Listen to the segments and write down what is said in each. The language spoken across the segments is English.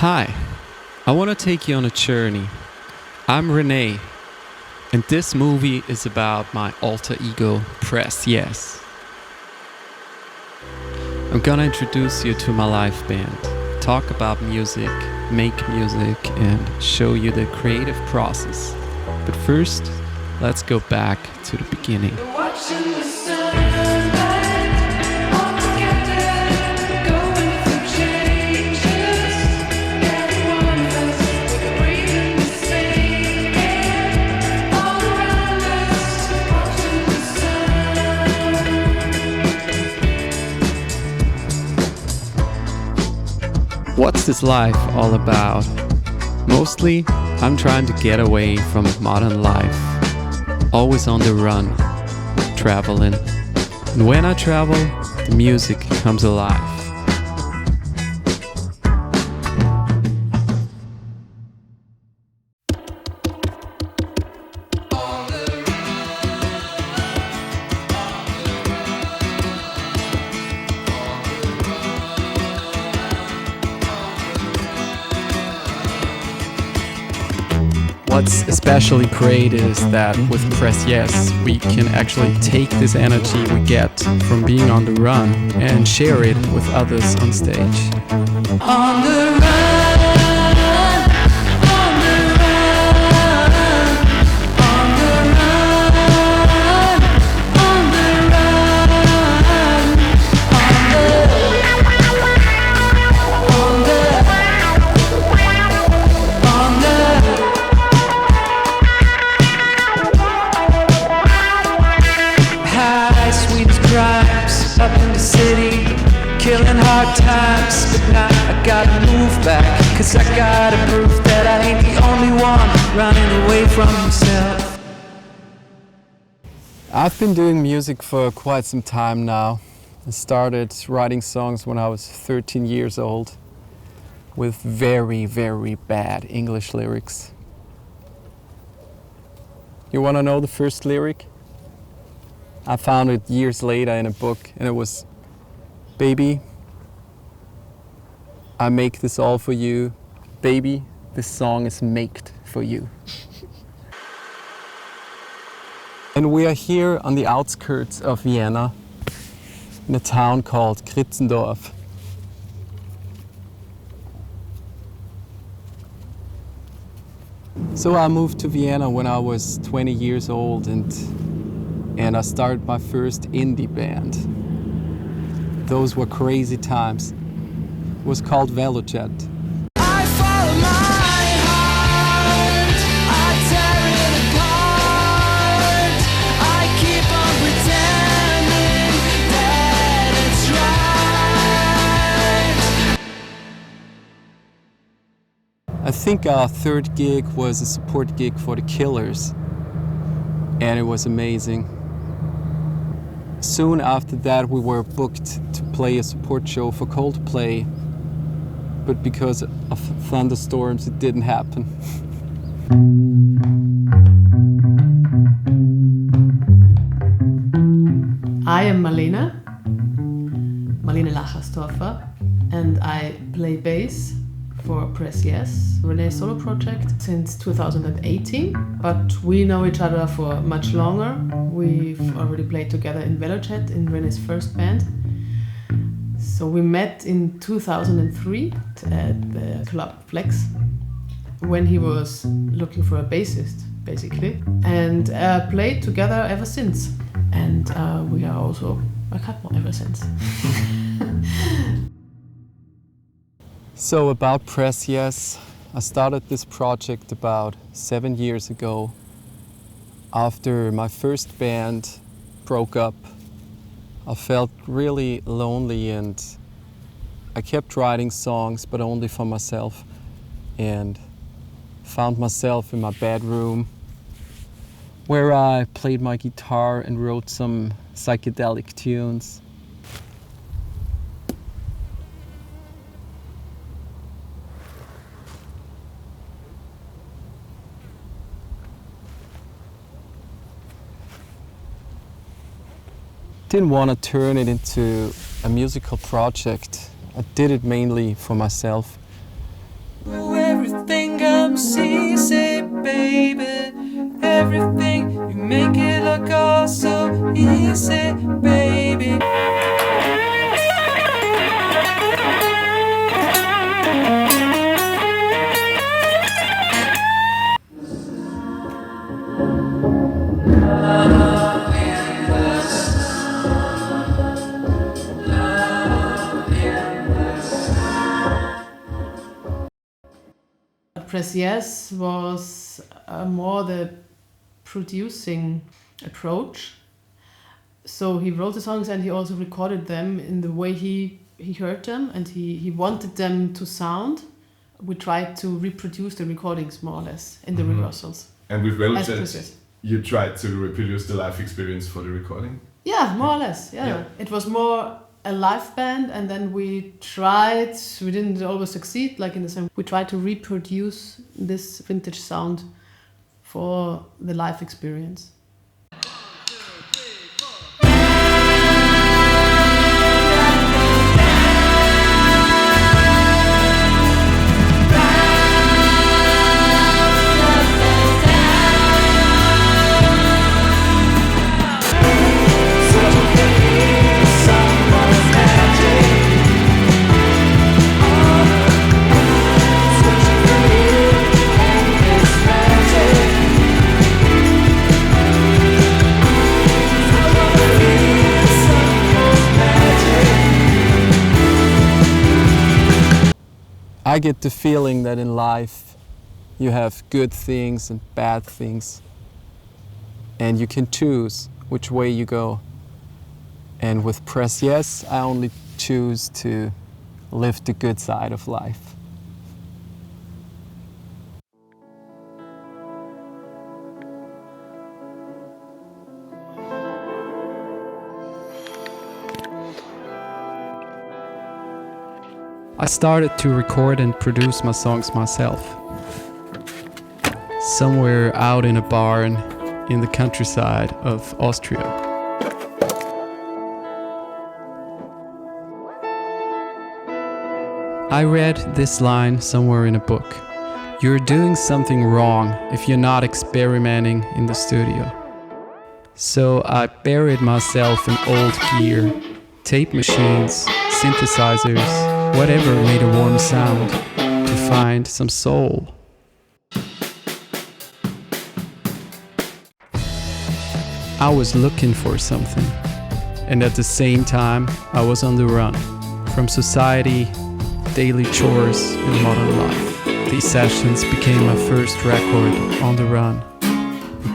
Hi, I want to take you on a journey. I'm René, and this movie is about my alter ego, Pressyes. I'm gonna introduce you to my live band, talk about music, make music, and show you the creative process. But first, let's go back to the beginning. What's this life all about? Mostly, I'm trying to get away from modern life. Always on the run, traveling. And when I travel, the music comes alive. What's especially great is that with Pressyes, we can actually take this energy we get from being on the run and share it with others on stage. On the run. Killing hard times, but now I gotta move back, 'cause I gotta prove that I ain't the only one running away from himself. I've been doing music for quite some time now. I started writing songs when I was 13 years old with very, very bad English lyrics. You wanna know the first lyric? I found it years later in a book, and it was, "Baby, I make this all for you. Baby, this song is maked for you." And we are here on the outskirts of Vienna, in a town called Kritzendorf. So I moved to Vienna when I was 20 years old, and I started my first indie band. Those were crazy times. It was called Velojet. I follow my heart, I tear it apart, I keep on pretending that it's right. I think our third gig was a support gig for the Killers, and it was amazing. Soon after that, we were booked to play a support show for Coldplay, but because of thunderstorms, it didn't happen. I am Marlene Lacherstorfer, and I play bass for Pressyes, René's solo project, since 2018. But we know each other for much longer. We've already played together in Velojet, in René's first band. So we met in 2003 at the club Flex, when he was looking for a bassist, basically, and played together ever since. And we are also a couple ever since. So about Pressyes, I started this project about 7 years ago. After my first band broke up, I felt really lonely, and I kept writing songs, but only for myself, and found myself in my bedroom where I played my guitar and wrote some psychedelic tunes. Didn't want to turn it into a musical project. I did it mainly for myself. Everything I'm seasick, baby. Everything, you make it look all so easy, baby. Pressyes was more the producing approach. So he wrote the songs and he also recorded them in the way he heard them and he wanted them to sound. We tried to reproduce the recordings more or less in the rehearsals. And with Welchet, you tried to reproduce the live experience for the recording? Yeah, more or less, yeah. It was more a live band and then we didn't always succeed, like in the same, we tried to reproduce this vintage sound for the live experience. I get the feeling that in life you have good things and bad things and you can choose which way you go. And with Pressyes, I only choose to live the good side of life. I started to record and produce my songs myself. Somewhere out in a barn in the countryside of Austria. I read this line somewhere in a book. You're doing something wrong if you're not experimenting in the studio. So I buried myself in old gear, tape machines, synthesizers, whatever made a warm sound, to find some soul. I was looking for something, and at the same time I was on the run from society, daily chores and modern life. These sessions became my first record on the run.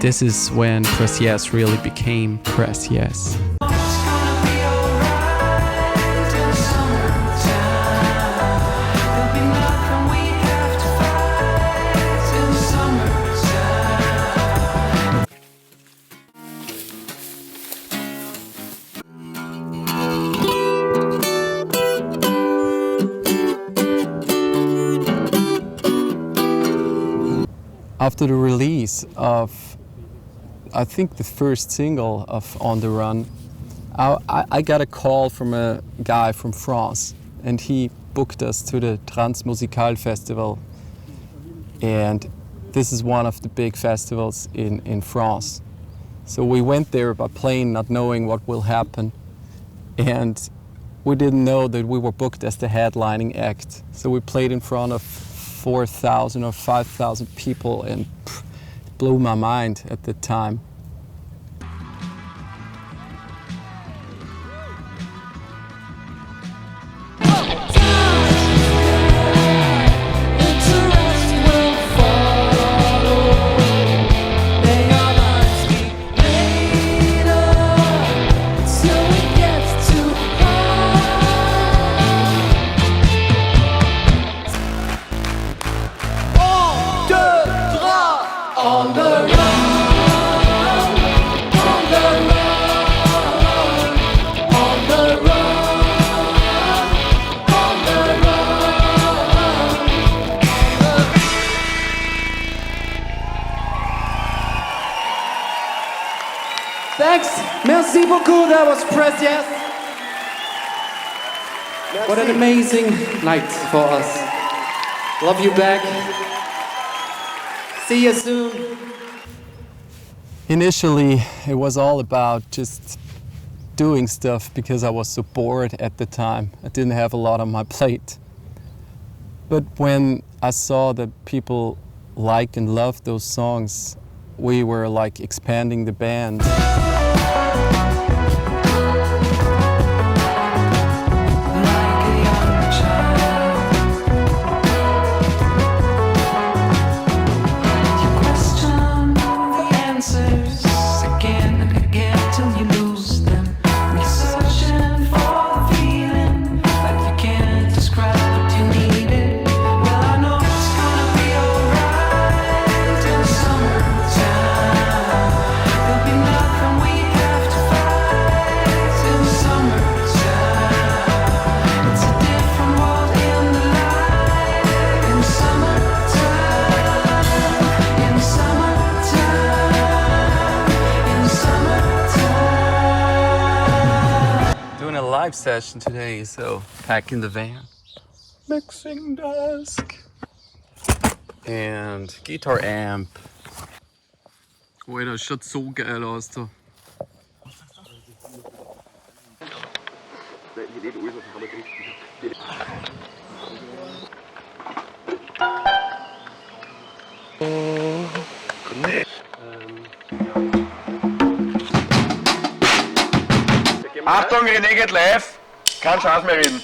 This is when Pressyes really became Pressyes. After the release of, I think, the first single of On the Run, I got a call from a guy from France and he booked us to the Transmusical Festival. And this is one of the big festivals in France. So we went there by plane not knowing what will happen. And we didn't know that we were booked as the headlining act. So we played in front of 4,000 or 5,000 people and it blew my mind at the time. Thanks. Merci beaucoup. That was Pressyes. What an amazing night for us. Love you back. See you soon. Initially, it was all about just doing stuff because I was so bored at the time. I didn't have a lot on my plate. But when I saw that people liked and loved those songs, we were like expanding the band. Session today, so packing the van, mixing desk, and guitar amp. Oh, das schaut so geil aus da. Achtung, René geht live. Keine Chance mehr reden.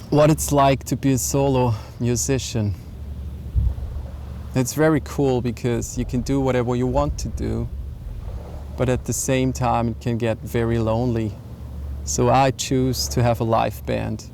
What it's like to be a solo musician. It's very cool because you can do whatever you want to do, but at the same time it can get very lonely. So I choose to have a live band.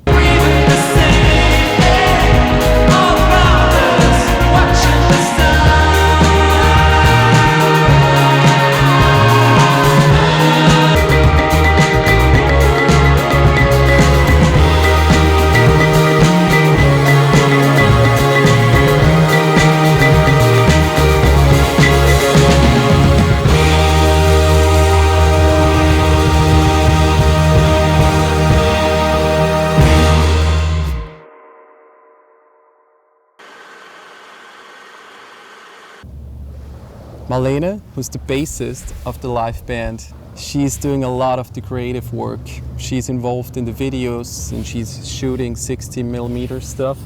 Marlene, who's the bassist of the live band, she's doing a lot of the creative work. She's involved in the videos and she's shooting 16mm stuff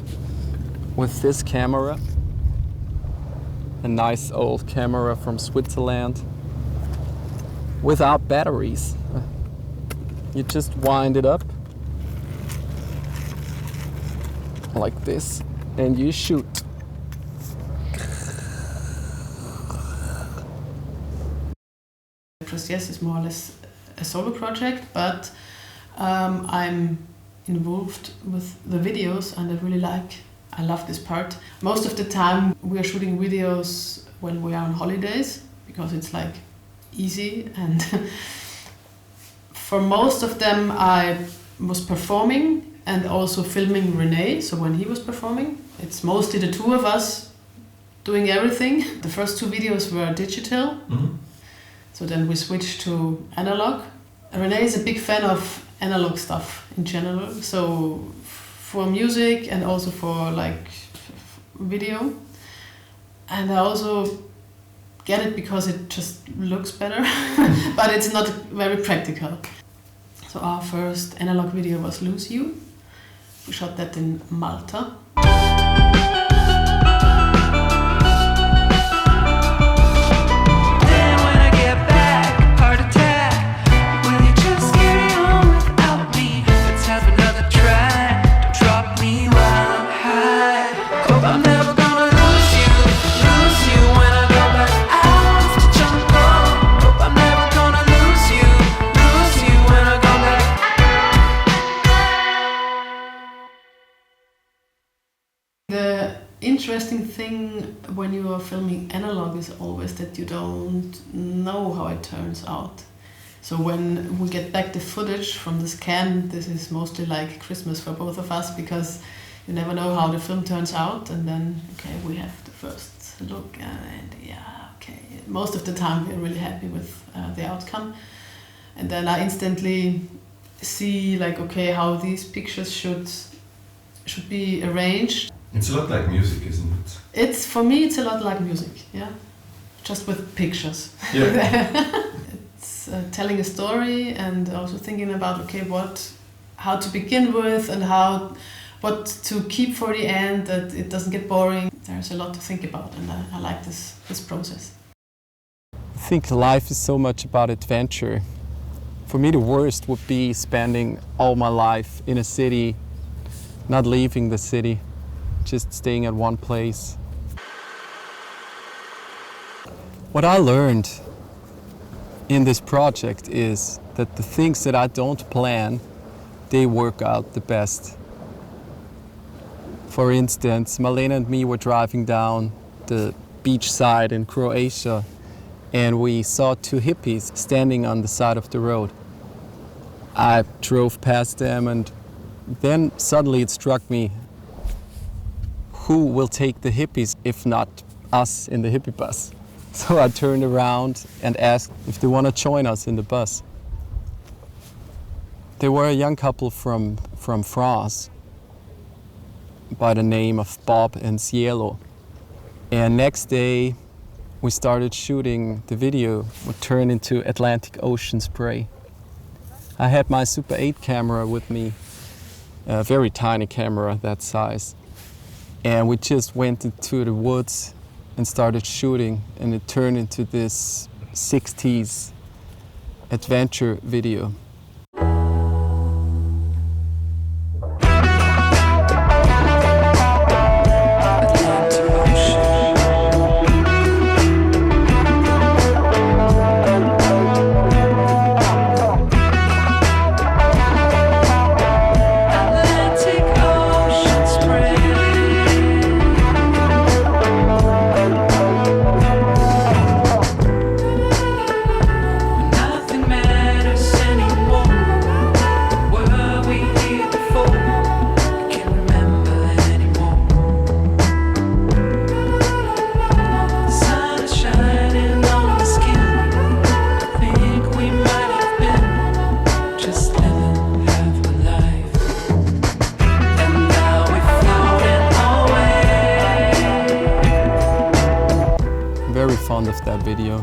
with this camera. A nice old camera from Switzerland without batteries. You just wind it up like this and you shoot. Pressyes is more or less a solo project, but I'm involved with the videos and I love this part. Most of the time we are shooting videos when we are on holidays because it's like easy, and for most of them I was performing and also filming René, so when he was performing it's mostly the two of us doing everything. The first two videos were digital. Mm-hmm. So then we switched to analog. René is a big fan of analog stuff in general, so for music and also for like video. And I also get it because it just looks better, but it's not very practical. So our first analog video was Lucia. We shot that in Malta. The interesting thing when you are filming analog is always that you don't know how it turns out. So when we get back the footage from the scan, this is mostly like Christmas for both of us, because you never know how the film turns out, and then okay, we have the first look, and yeah, okay, most of the time we're really happy with the outcome, and then I instantly see like, okay, how these pictures should be arranged. It's a lot like music, isn't it? For me, it's a lot like music, yeah, just with pictures. Yeah. It's telling a story and also thinking about, okay, how to begin with and what to keep for the end, that it doesn't get boring. There's a lot to think about, and I like this process. I think life is so much about adventure. For me, the worst would be spending all my life in a city, not leaving the city, just staying at one place. What I learned in this project is that the things that I don't plan, they work out the best. For instance, Marlene and me were driving down the beach side in Croatia, and we saw two hippies standing on the side of the road. I drove past them, and then suddenly it struck me, who will take the hippies if not us in the hippie bus? So I turned around and asked if they want to join us in the bus. They were a young couple from France by the name of Bob and Cielo. And next day we started shooting the video, would turn into Atlantic Ocean spray. I had my Super 8 camera with me, a very tiny camera that size. And we just went into the woods and started shooting, and it turned into this 60s adventure video. Fond of that video.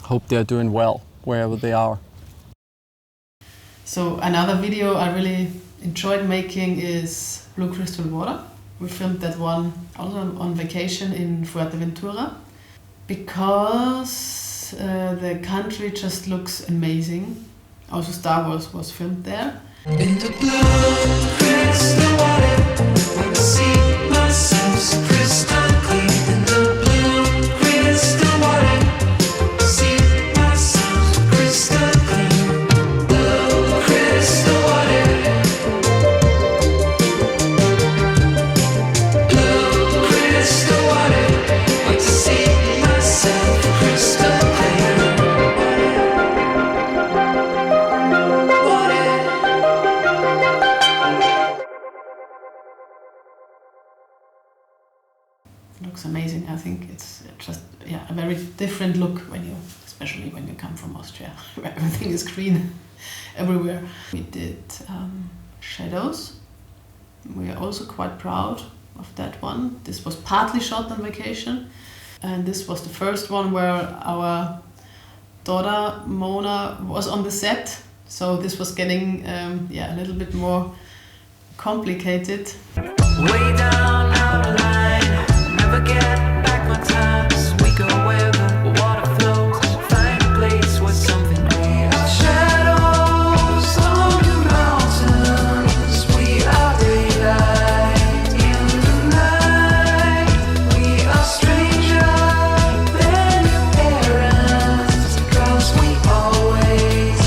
Hope they're doing well wherever they are. So another video I really enjoyed making is Blue Crystal Water. We filmed that one also on vacation in Fuerteventura, because the country just looks amazing. Also Star Wars was filmed there. In the blue crystal water, I see myself so crystal clean. In the blue crystal water, I see myself so crystal clean. Blue crystal water, blue crystal water, I see myself crystal clean. Looks amazing. I think it's just a very different look especially when you come from Austria, where everything is green everywhere. We did shadows. We are also quite proud of that one. This was partly shot on vacation, and this was the first one where our daughter Mona was on the set, so this was getting a little bit more complicated. Way down our line, never get back my times. We go where the water flows, find a place where something real. Shadows on the mountains, we are daylight in the night. We are stranger than your parents, 'cause we always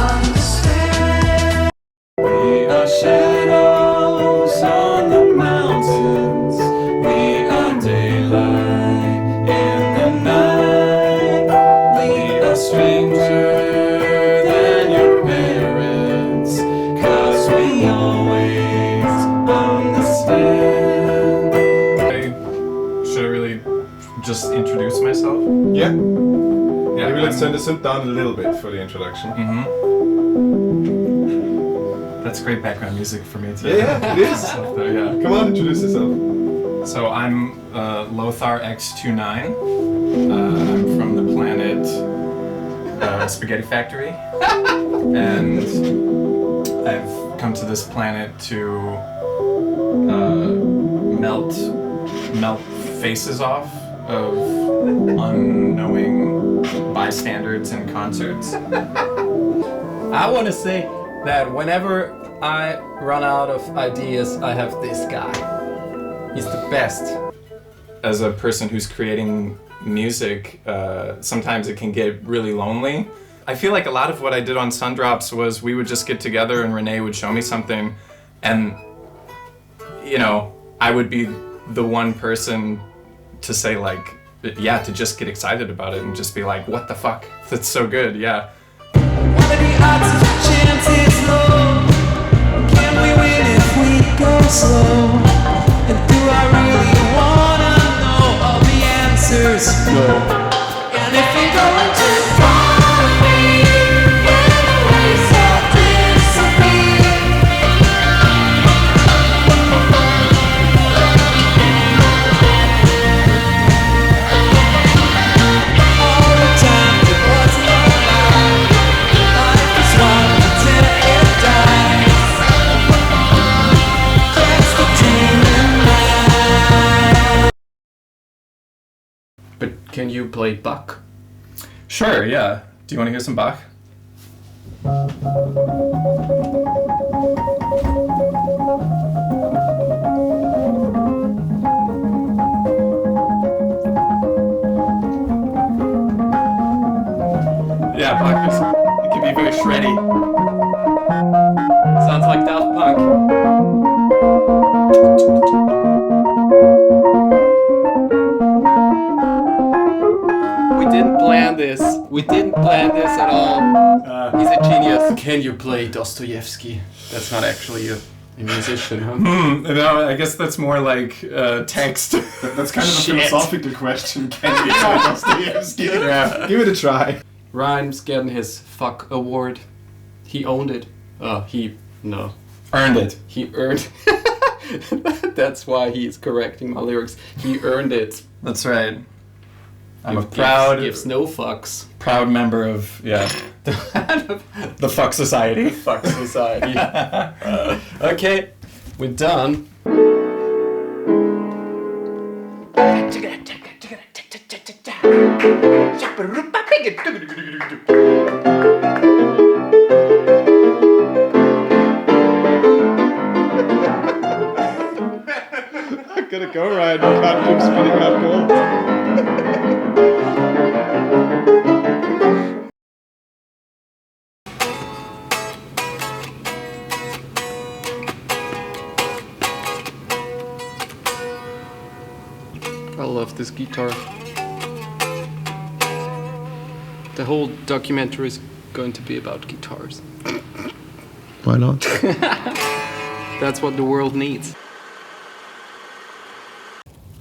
understand. We are shadows on the mountains, we are daylight in the night. We are stranger than your parents, 'cause we always understand. Should I really just introduce myself? Yeah. Yeah, Maybe let's I'm- turn this down a little bit for the introduction. That's great background music for me too. Yeah, it is. Yeah. Come on, introduce yourself. So I'm Lothar X29. I'm from the planet Spaghetti Factory, and I've come to this planet to melt faces off of unknowing bystanders in concerts. I want to say that whenever I run out of ideas, I have this guy. He's the best. As a person who's creating music, sometimes it can get really lonely. I feel like a lot of what I did on Sundrops was we would just get together and René would show me something, and you know, I would be the one person to say like, yeah, to just get excited about it and just be like, what the fuck? That's so good, yeah. What are the odds if the chance is low? Can we win if we go slow? And do I really wanna know all the answers? No. And if we're going too far, when the waves all disappear. All the time it wasn't alive. Life is one until it dies. That's the dream in mind. But can you play Bach? Sure, yeah. Do you want to hear some Bach? Yeah, Bach is, it can be very shreddy. Sounds like Daft Punk. We didn't plan this. We didn't plan this at all. He's a genius. Can you play Dostoevsky? That's not actually a musician, huh? No, I guess that's more like text. That's kind of a Shit. philosophical question. Can we play Dostoevsky? Yeah, give it a try. Ryan's getting his fuck award. He owned it. No. Earned it. He earned. That's why he's correcting my lyrics. He earned it. That's right. I'm a Gives- proud gives no fucks. proud member of the Fuck Society. Fuck society. Okay, we're done. I gotta go, Ryan. You can't keep spinning that ball. I love this guitar. The whole documentary is going to be about guitars. Why not? That's what the world needs.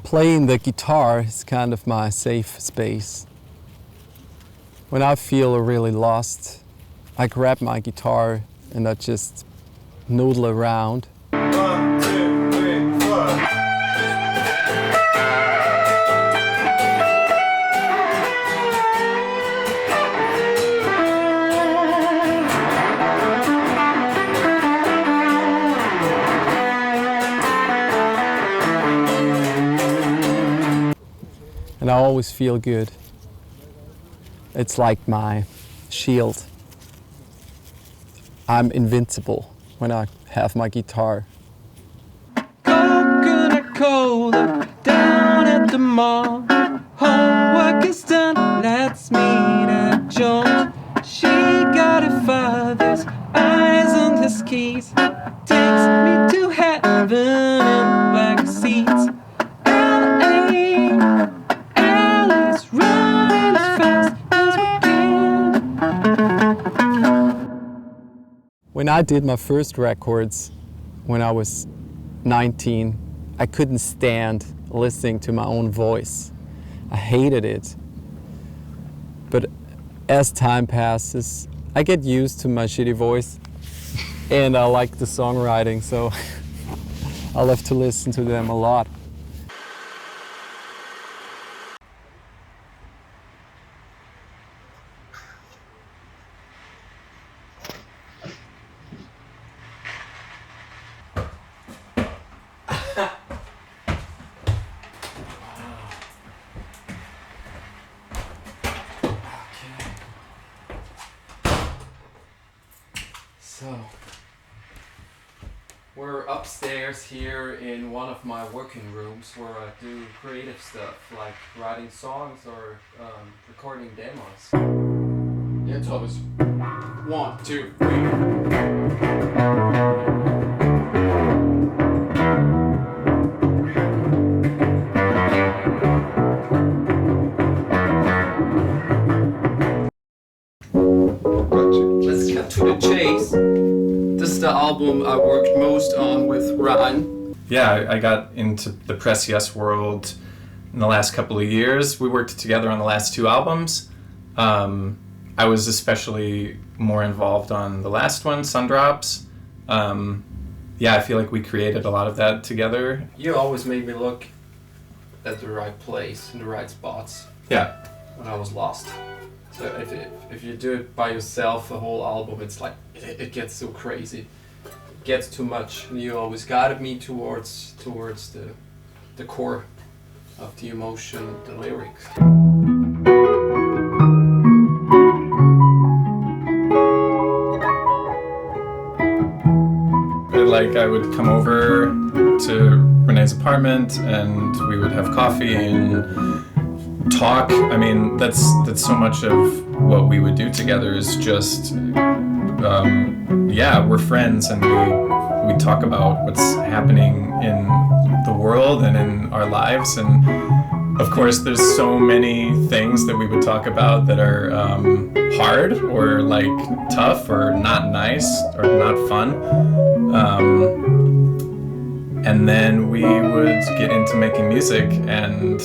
Playing the guitar is kind of my safe space. When I feel really lost, I grab my guitar and I just noodle around. 1, 2, 3, 4. and I always feel good. It's like my shield. I'm invincible when I have my guitar. Coconut cola down at the mall. Homework is done, let's meet at Jones. She got her father's eyes on his keys. Takes me to heaven in black seats. L.A. Alice running as fast as we can. When I did my first records, when I was 19, I couldn't stand listening to my own voice. I hated it. But as time passes, I get used to my shitty voice and I like the songwriting, so I love to listen to them a lot. So, we're upstairs here in one of my working rooms where I do creative stuff like writing songs or recording demos. Yeah, Thomas. 1, 2, 3. Let's cut to the chase. This is the album I worked most on with Ryan. Yeah, I got into the Pressyes world in the last couple of years. We worked together on the last 2 albums. I was especially more involved on the last one, Sundrops. Yeah, I feel like we created a lot of that together. You always made me look at the right place, in the right spots. Yeah. When I was lost. So if you do it by yourself, the whole album, it's like, it gets so crazy. It gets too much. And you always guided me towards the core of the emotion, the lyrics. Like I would come over to René's apartment and we would have coffee and talk. I mean, that's so much of what we would do together is just, yeah, we're friends and we talk about what's happening in the world and in our lives. And of course, there's so many things that we would talk about that are hard or like tough or not nice or not fun. And then we would get into making music and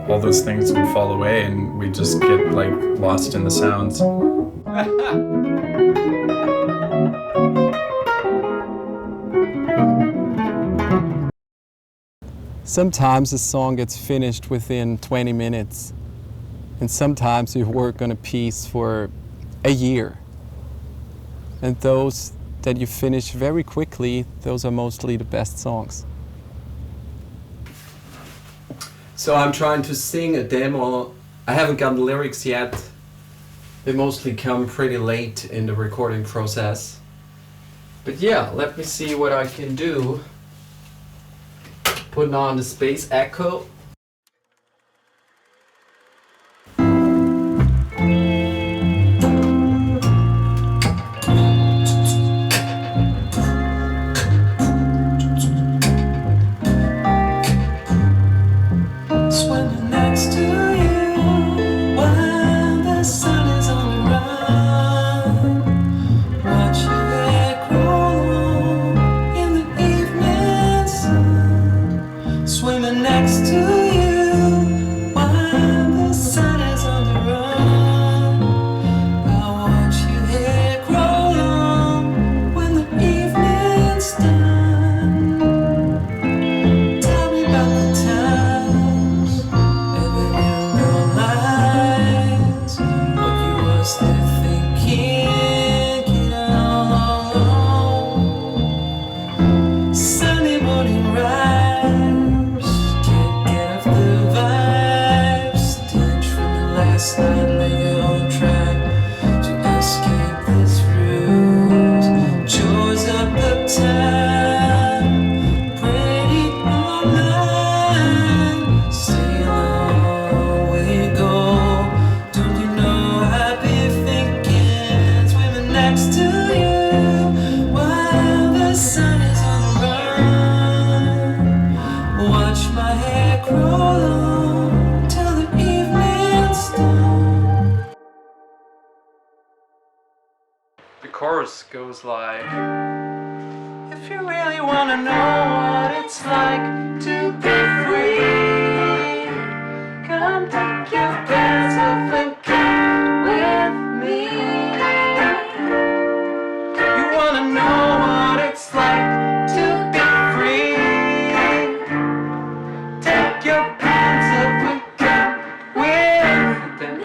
all those things would fall away and we'd just get like lost in the sounds. Sometimes a song gets finished within 20 minutes, and sometimes you work on a piece for a year. And those that you finish very quickly, those are mostly the best songs. So I'm trying to sing a demo. I haven't gotten the lyrics yet. They mostly come pretty late in the recording process. But yeah, let me see what I can do. Putting on the space echo. Swimming next to you when the sun is on the run. Watch your hair grow in the evening sun. Swimming next to chorus goes like, if you really wanna know what it's like to be free, come take your pants off and come with me. You wanna know what it's like to be free, take your pants off and come with me.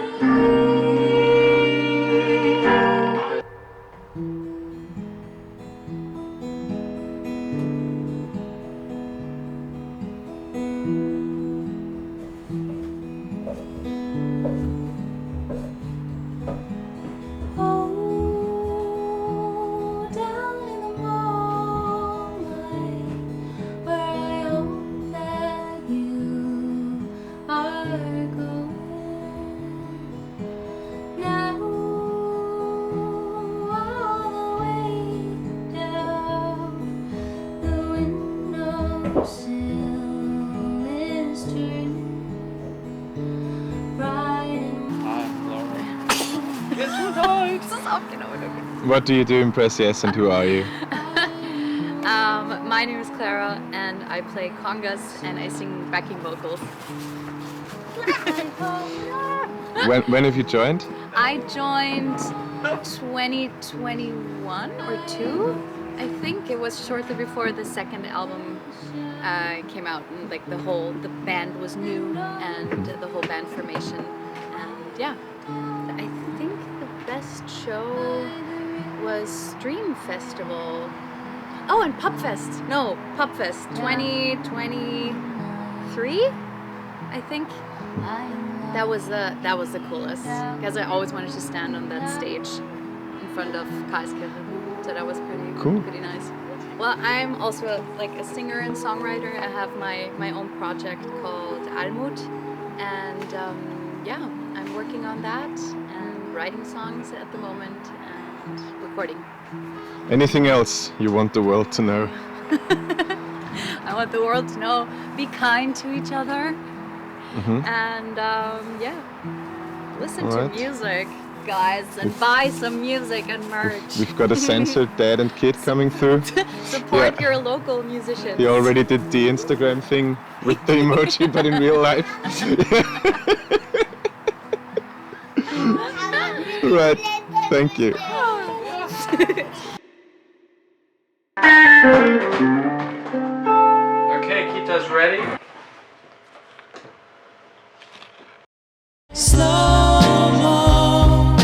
Oh, down in the moonlight, where I hope that you are going. Now, all the way down, the windowsill is turning bright and What do you do in Pressyes and who are you? My name is Clara and I play congas and I sing backing vocals. When have you joined? I joined 2021 or 2. I think it was shortly before the second album came out, and like the band was new and the whole band formation. And yeah, I think the best show was Stream Festival. Oh, and Popfest. No, Popfest 2023. I think that was the coolest because I always wanted to stand on that stage in front of Karlskirche. So that was pretty nice. Well, I'm also like a singer and songwriter. I have my own project called Almut, and yeah, I'm working on that and writing songs at the moment and recording. Anything else you want the world to know? I want the world to know, be kind to each other, and yeah, listen to music, guys, and buy some music and merch. We've got a censored dad and kid coming through. Support your local musicians. He already did the Instagram thing with the emoji, but in real life. Right, thank you. Okay, Kita's ready. Slow-mo,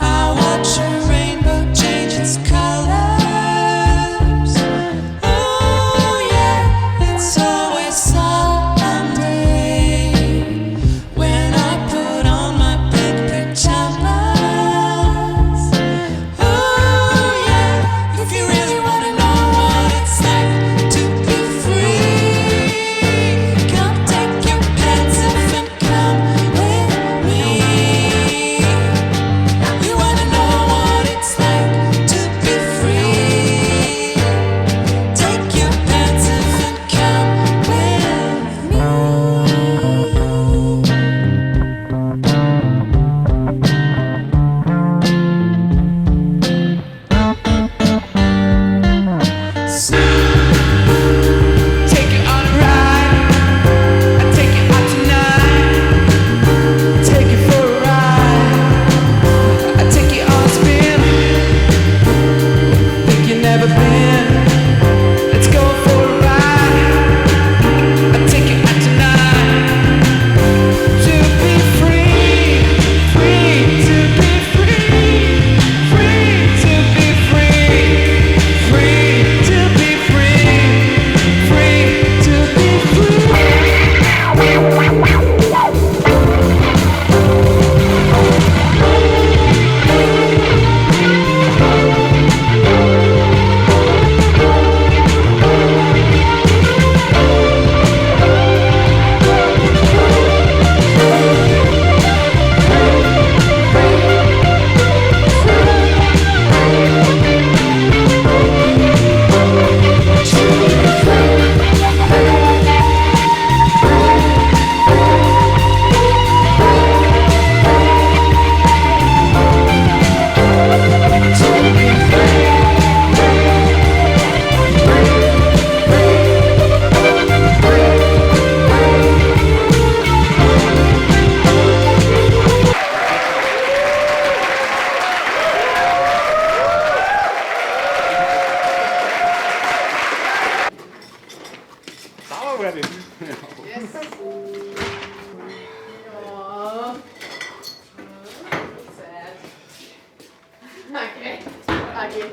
I watch a rainbow change its colors. Oh yeah, it's always Sunday when I put on my big pajamas. Oh yeah, if you really wanna know what it's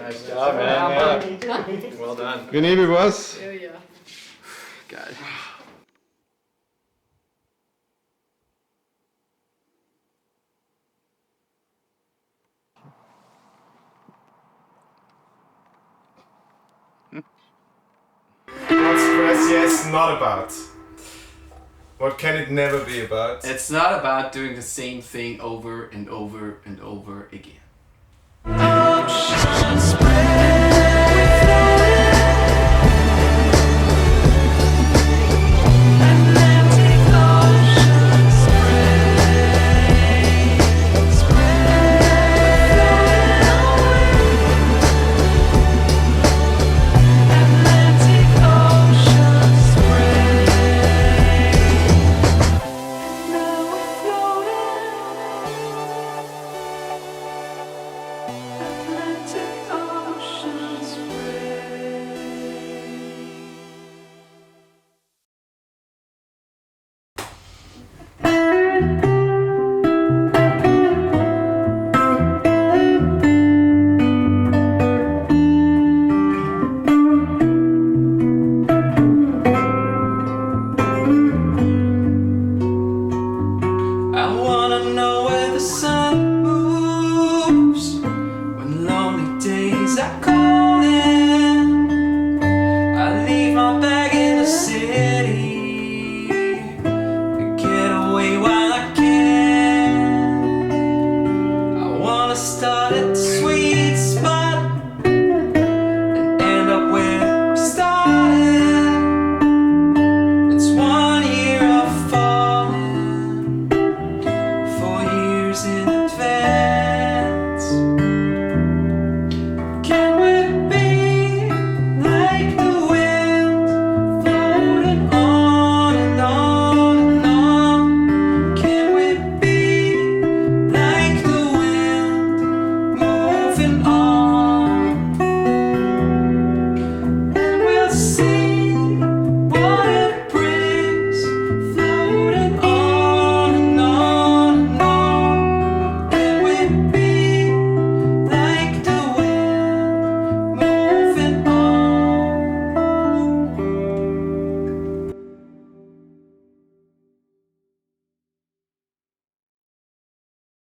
Nice job, man. Yeah. Well done. René, wie war's? Ja, ja. Geil. What's Pressyes not about? What can it never be about? It's not about doing the same thing over and over and over again. In